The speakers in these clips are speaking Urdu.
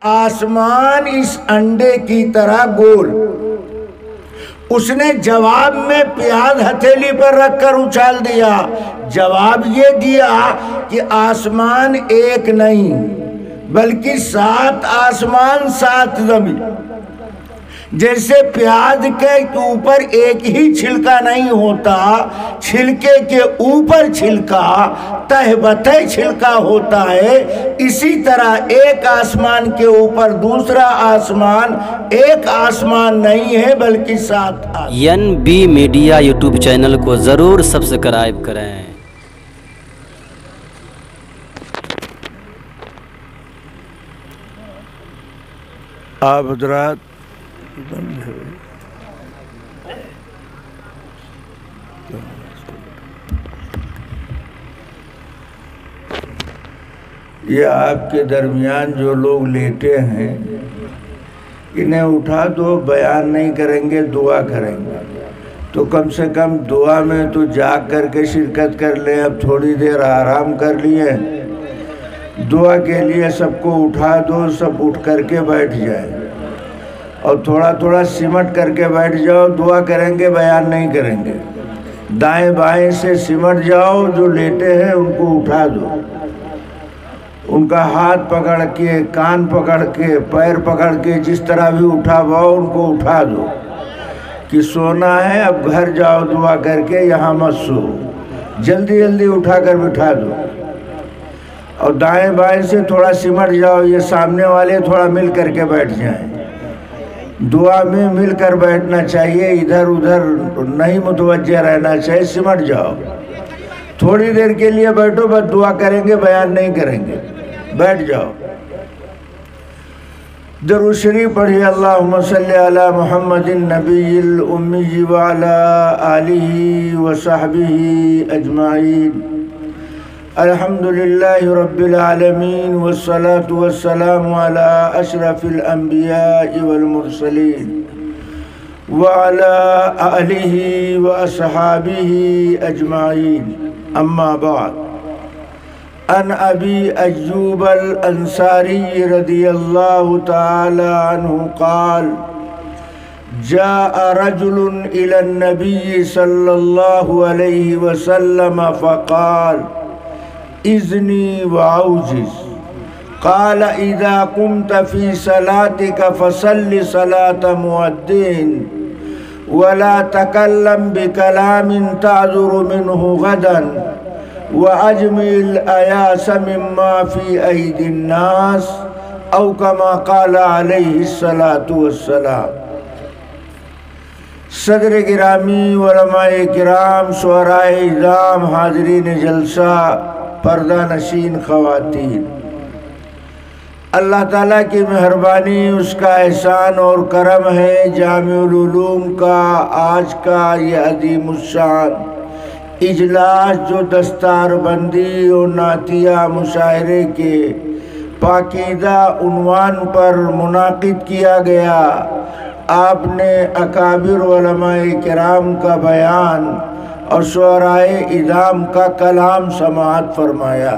آسمان اس انڈے کی طرح گول۔ اس نے جواب میں پیاز ہتھیلی پر رکھ کر اچھال دیا۔ جواب یہ دیا کہ آسمان ایک نہیں بلکہ 7 آسمان 7 زمین۔ جیسے پیاز کے اوپر ایک ہی چھلکا نہیں ہوتا، چھلکے کے اوپر چھلکا، تہ بتہ چھلکا ہوتا ہے، اسی طرح ایک آسمان کے اوپر دوسرا آسمان ایک آسمان نہیں ہے بلکہ 7 آسمان۔ NB میڈیا یوٹیوب چینل کو ضرور سبسکرائب کریں۔ آپ حضرات یہ آپ کے درمیان جو لوگ لیٹے ہیں انہیں اٹھا دو، بیان نہیں کریں گے، دعا کریں گے، تو کم سے کم دعا میں تو جاگ کر کے شرکت کر لیں۔ اب تھوڑی دیر آرام کر لیے، دعا کے لیے سب کو اٹھا دو، سب اٹھ کر کے بیٹھ جائیں اور تھوڑا تھوڑا سمٹ کر کے بیٹھ جاؤ۔ دعا کریں گے، بیان نہیں کریں گے۔ دائیں بائیں سے سمٹ جاؤ، جو لیٹے ہیں ان کو اٹھا دو، ان کا ہاتھ پکڑ کے، کان پکڑ کے، پیر پکڑ کے، جس طرح بھی اٹھا پاؤ ان کو اٹھا دو کہ سونا ہے، اب گھر جاؤ دعا کر کے، یہاں مت سو۔ جلدی جلدی اٹھا کر بٹھا دو اور دائیں بائیں سے تھوڑا سمٹ جاؤ، یہ سامنے والے تھوڑا مل کر کے بیٹھ جائیں۔ دعا میں مل کر بیٹھنا چاہیے، ادھر ادھر نہیں متوجہ رہنا چاہیے، سمٹ جاؤ۔ تھوڑی دیر کے لیے بیٹھو، بس دعا کریں گے، بیان نہیں کریں گے، بیٹھ جاؤ۔ درود شریف پڑھیے، اللہم صلی علی محمد النبی الامی وعلی آلہ وصحبہ اجمعین۔ الحمدللہ رب العالمین والصلاة والسلام علی اشرف الانبیاء والمرسلین وعلی آلہ واصحابہ اجمعین، اما بعد۔ عن ابی ایوب الانصاری رضی اللہ تعالی عنہ قال جاء رجل الى النبی صلی اللہ علیہ وسلم فقال اذنی وعوجز، قال اذا قمت في صلاتك فصل صلاة مؤذن ولا تكلم بكلام تعذر منه غدا وأجمل الآياس مما في أيدي الناس، أو كما قال عليه الصلاة والسلام۔ صدر گرامی، علماء کرام، شعراء اعظام، حاضرین جلسہ، پردہ نشین خواتین، اللہ تعالیٰ کی مہربانی، اس کا احسان اور کرم ہے، جامع العلوم کا آج کا یہ عظیم الشان اجلاس جو دستار بندی اور نعتیہ مشاعرے کے پاکیزہ عنوان پر منعقد کیا گیا۔ آپ نے اکابر علماء کرام کا بیان اور شعراء اعظام کا کلام سماعت فرمایا۔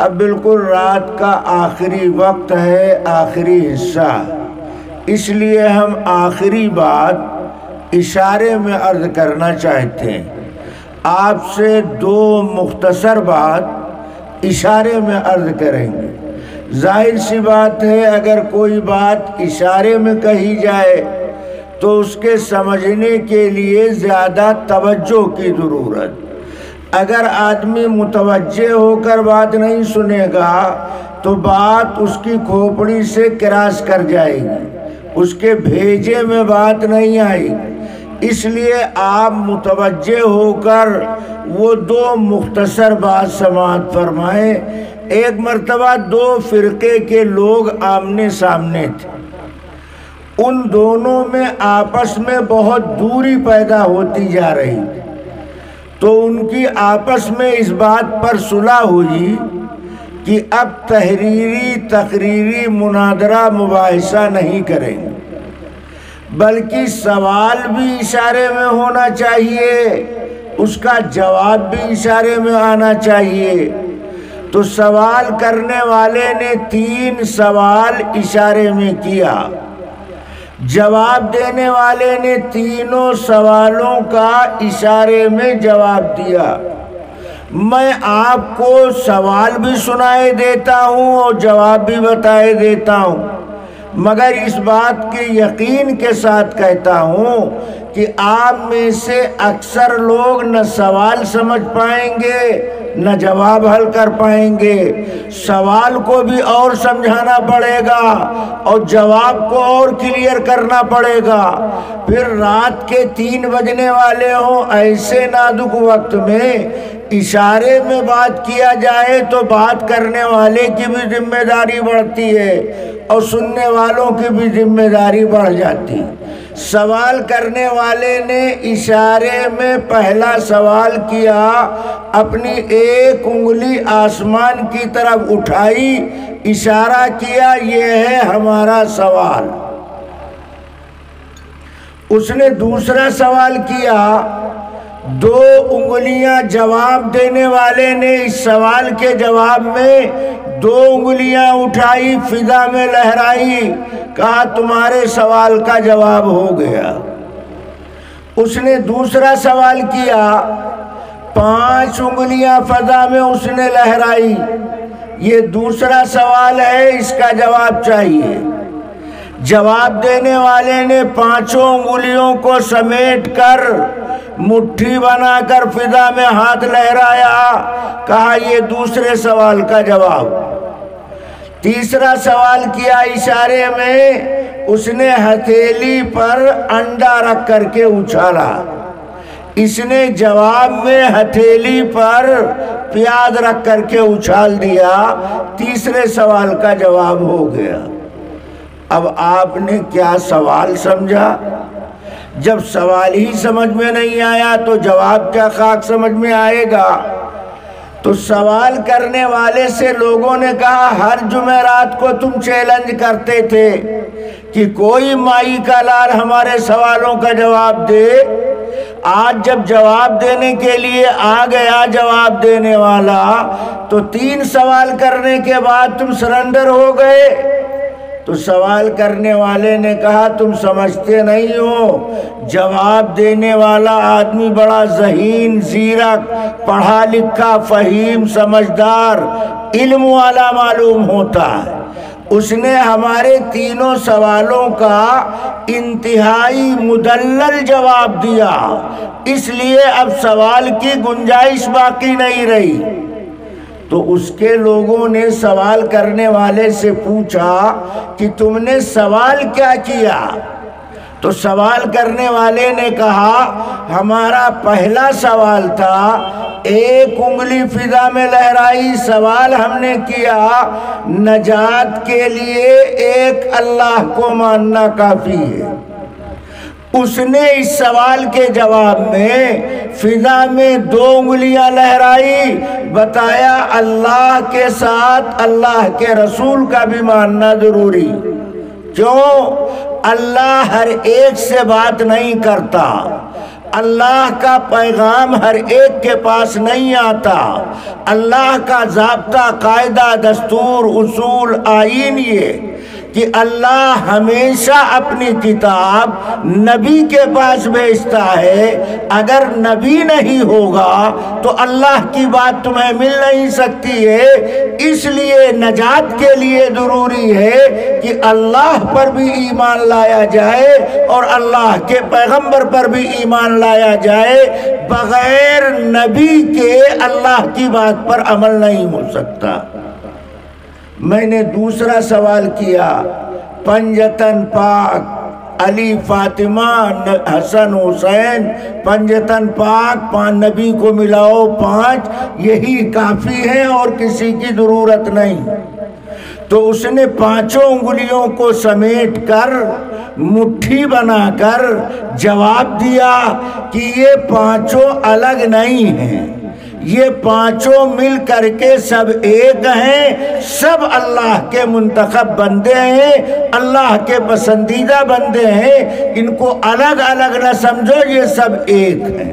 اب بالکل رات کا آخری وقت ہے، آخری حصہ، اس لیے ہم آخری بات اشارے میں عرض کرنا چاہتے ہیں۔ آپ سے 2 مختصر بات اشارے میں عرض کریں گے۔ ظاہر سی بات ہے، اگر کوئی بات اشارے میں کہی جائے تو اس کے سمجھنے کے لیے زیادہ توجہ کی ضرورت۔ اگر آدمی متوجہ ہو کر بات نہیں سنے گا تو بات اس کی کھوپڑی سے کراس کر جائے گی، اس کے بھیجے میں بات نہیں آئے گی۔ اس لیے آپ متوجہ ہو کر وہ 2 مختصر بات سماعت فرمائیں۔ ایک مرتبہ 2 فرقے کے لوگ آمنے سامنے تھے، ان دونوں میں آپس میں بہت دوری پیدا ہوتی جا رہی تھی، تو ان کی آپس میں اس بات پر صلح ہوئی کہ اب تقریری مناظرہ مباحثہ نہیں کریں گے، بلکہ سوال بھی اشارے میں ہونا چاہیے، اس کا جواب بھی اشارے میں آنا چاہیے، تو سوال کرنے والے نے 3 سوال اشارے میں کیا، جواب دینے والے نے تینوں سوالوں کا اشارے میں جواب دیا۔ میں آپ کو سوال بھی سنائے دیتا ہوں اور جواب بھی بتائے دیتا ہوں، مگر اس بات کے یقین کے ساتھ کہتا ہوں کہ آپ میں سے اکثر لوگ نہ سوال سمجھ پائیں گے نہ جواب حل کر پائیں گے۔ سوال کو بھی اور سمجھانا پڑے گا اور جواب کو اور کلیئر کرنا پڑے گا۔ پھر رات کے 3 بجنے والے ہوں، ایسے نازک وقت میں اشارے میں بات کیا جائے تو بات کرنے والے کی بھی ذمہ داری بڑھتی ہے اور سننے والوں کی بھی ذمہ داری بڑھ جاتی۔ سوال کرنے والے نے اشارے میں پہلا سوال کیا، اپنی ایک انگلی آسمان کی طرف اٹھائی، اشارہ کیا یہ ہے ہمارا سوال۔ اس نے دوسرا سوال کیا، 2 انگلیاں جواب دینے والے نے اس سوال کے جواب میں 2 انگلیاں اٹھائی، فضا میں لہرائی، کہا تمہارے سوال کا جواب ہو گیا۔ اس نے دوسرا سوال کیا، 5 انگلیاں فضا میں اس نے لہرائی، یہ دوسرا سوال ہے، اس کا جواب چاہیے۔ جواب دینے والے نے 5 انگلیوں کو سمیٹ کر مٹھی بنا کر فضا میں ہاتھ لہرایا، کہا یہ دوسرے سوال کا جواب۔ تیسرا سوال کیا اشارے میں، اس نے ہتھیلی پر انڈا رکھ کر کے اچھالا، اس نے جواب میں ہتھیلی پر پیاز رکھ کر کے اچھال دیا، تیسرے سوال کا جواب ہو گیا۔ اب آپ نے کیا سوال سمجھا؟ جب سوال ہی سمجھ میں نہیں آیا تو جواب کیا خاک سمجھ میں آئے گا؟ تو سوال کرنے والے سے لوگوں نے کہا، ہر جمعرات کو تم چیلنج کرتے تھے کہ کوئی مائی کا لال ہمارے سوالوں کا جواب دے، آج جب جواب دینے کے لیے آ گیا جواب دینے والا تو 3 سوال کرنے کے بعد تم سرنڈر ہو گئے۔ تو سوال کرنے والے نے کہا، تم سمجھتے نہیں ہو، جواب دینے والا آدمی بڑا ذہین، زیرک، پڑھا لکھا، فہیم، سمجھدار، علم والا معلوم ہوتا ہے۔ اس نے ہمارے 3 سوالوں کا انتہائی مدلل جواب دیا، اس لیے اب سوال کی گنجائش باقی نہیں رہی۔ تو اس کے لوگوں نے سوال کرنے والے سے پوچھا کہ تم نے سوال کیا کیا؟ تو سوال کرنے والے نے کہا، ہمارا پہلا سوال تھا، 1 انگلی فضا میں لہرائی، سوال ہم نے کیا نجات کے لیے ایک اللہ کو ماننا کافی ہے۔ اس نے اس سوال کے جواب میں فضا میں 2 انگلیاں لہرائی، بتایا اللہ کے ساتھ اللہ کے رسول کا بھی ماننا ضروری۔ کیوں؟ اللہ ہر ایک سے بات نہیں کرتا، اللہ کا پیغام ہر ایک کے پاس نہیں آتا، اللہ کا ضابطہ، قاعدہ، دستور، اصول، آئین یہ کہ اللہ ہمیشہ اپنی کتاب نبی کے پاس بھیجتا ہے۔ اگر نبی نہیں ہوگا تو اللہ کی بات تمہیں مل نہیں سکتی ہے۔ اس لیے نجات کے لیے ضروری ہے کہ اللہ پر بھی ایمان لایا جائے اور اللہ کے پیغمبر پر بھی ایمان لایا جائے۔ بغیر نبی کے اللہ کی بات پر عمل نہیں ہو سکتا۔ میں نے دوسرا سوال کیا، پنجتن پاک، علی، فاطمہ، حسن، حسین، پنجتن پاک، 5 نبی کو ملاؤ، 5 یہی کافی ہے اور کسی کی ضرورت نہیں۔ تو اس نے 5 انگلیوں کو سمیٹ کر مٹھی بنا کر جواب دیا کہ یہ 5 الگ نہیں ہیں، یہ 5 مل کر کے سب ایک ہیں، سب اللہ کے منتخب بندے ہیں، اللہ کے پسندیدہ بندے ہیں، ان کو الگ الگ نہ سمجھو، یہ سب ایک ہیں۔